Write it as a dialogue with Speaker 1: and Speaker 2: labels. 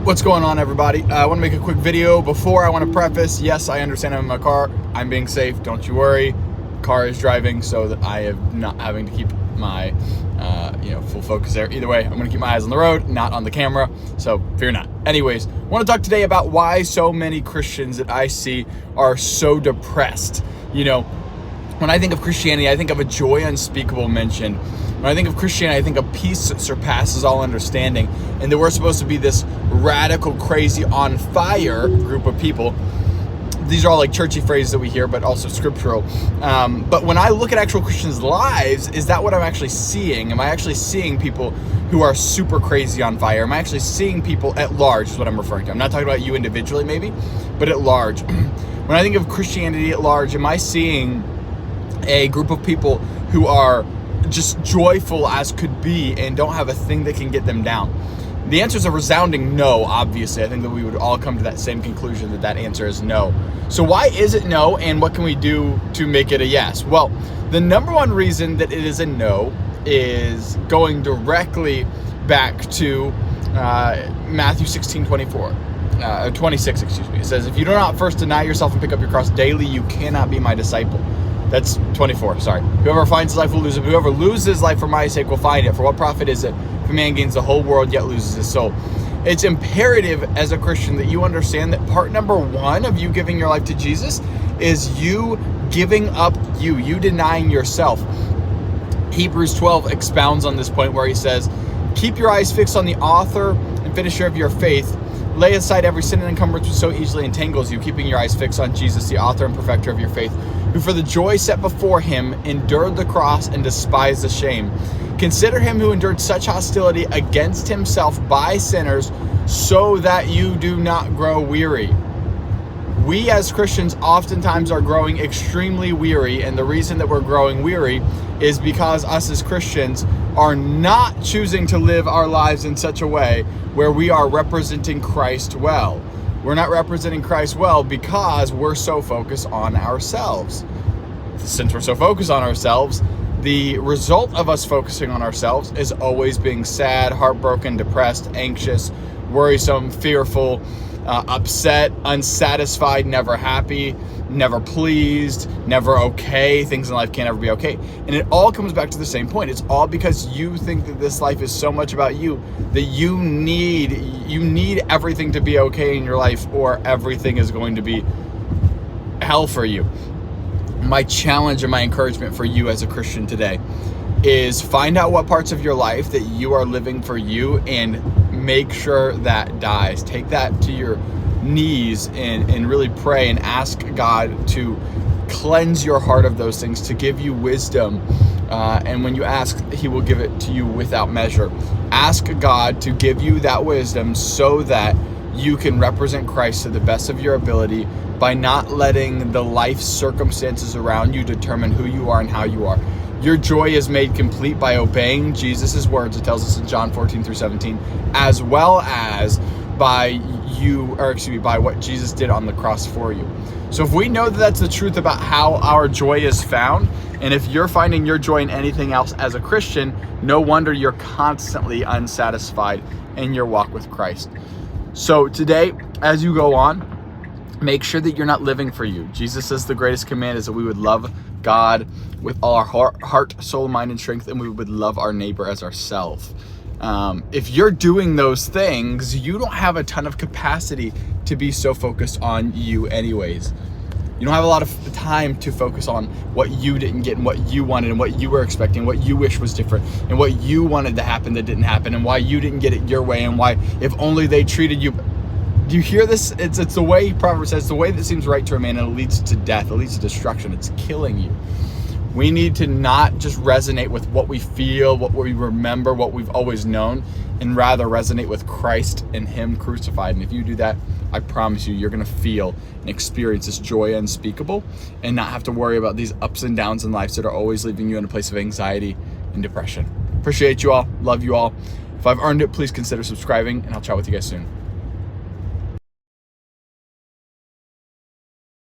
Speaker 1: What's going on, everybody? I want to make a quick video. Before, I want to preface, yes, I understand I'm in my car. I'm being safe, don't you worry. Car is driving so that I am not having to keep my full focus there. Either way, I'm going to keep my eyes on the road, not on the camera, so fear not. Anyways, I want to talk today about why so many Christians that I see are so depressed. When I think of Christianity, I think of a joy unspeakable mentioned. When I think of Christianity, I think of peace that surpasses all understanding, and that we're supposed to be this radical, crazy, on fire group of people. These are all like churchy phrases that we hear, but also scriptural. But when I look at actual Christians' lives, is that what I'm actually seeing? Am I actually seeing people who are super crazy on fire? Am I actually seeing people at large is what I'm referring to. I'm not talking about you individually maybe, but at large. When I think of Christianity at large, am I seeing a group of people who are just joyful as could be and don't have a thing that can get them down? The answer is a resounding no, obviously. I think that we would all come to that same conclusion that answer is no. So why is it no, and what can we do to make it a yes? Well, the number one reason that it is a no is going directly back to Matthew 26, excuse me. It says, if you do not first deny yourself and pick up your cross daily, you cannot be my disciple. That's 24, sorry. Whoever finds his life will lose it. Whoever loses his life for my sake will find it. For what profit is it if a man gains the whole world yet loses his soul? It's imperative as a Christian that you understand that part number one of you giving your life to Jesus is you giving up you denying yourself. Hebrews 12 expounds on this point where he says, keep your eyes fixed on the author and finisher of your faith. Lay aside every sin and encumbrance which so easily entangles you, keeping your eyes fixed on Jesus, the author and perfecter of your faith, who for the joy set before him endured the cross and despised the shame. Consider him who endured such hostility against himself by sinners, so that you do not grow weary. We as Christians oftentimes are growing extremely weary, and the reason that we're growing weary is because us as Christians are not choosing to live our lives in such a way where we are representing Christ well. We're not representing Christ well because we're so focused on ourselves. Since we're so focused on ourselves, the result of us focusing on ourselves is always being sad, heartbroken, depressed, anxious, worrisome, fearful, upset, unsatisfied, never happy, never pleased, never okay. Things in life can't ever be okay. And it all comes back to the same point. It's all because you think that this life is so much about you that you need everything to be okay in your life, or everything is going to be hell for you. My challenge and my encouragement for you as a Christian today is find out what parts of your life that you are living for you and make sure that dies. Take that to your knees and really pray and ask God to cleanse your heart of those things, to give you wisdom. And when you ask, he will give it to you without measure. Ask God to give you that wisdom so that you can represent Christ to the best of your ability by not letting the life circumstances around you determine who you are and how you are. Your joy is made complete by obeying Jesus' words, it tells us in John 14-17, as well as by what Jesus did on the cross for you. So if we know that that's the truth about how our joy is found, and if you're finding your joy in anything else as a Christian, no wonder you're constantly unsatisfied in your walk with Christ. So today, as you go on, make sure that you're not living for you. Jesus says the greatest command is that we would love God with all our heart, soul, mind, and strength, and we would love our neighbor as ourselves. If you're doing those things, you don't have a ton of capacity to be so focused on you anyways. You don't have a lot of time to focus on what you didn't get and what you wanted and what you were expecting, what you wish was different, and what you wanted to happen that didn't happen, and why you didn't get it your way, and why if only they treated you. Do you hear this? It's the way Proverbs says, the way that seems right to a man, and it leads to death, it leads to destruction, it's killing you. We need to not just resonate with what we feel, what we remember, what we've always known, and rather resonate with Christ and him crucified. And if you do that, I promise you, you're going to feel and experience this joy unspeakable and not have to worry about these ups and downs in life that are always leaving you in a place of anxiety and depression. Appreciate you all. Love you all. If I've earned it, please consider subscribing, and I'll chat with you guys soon.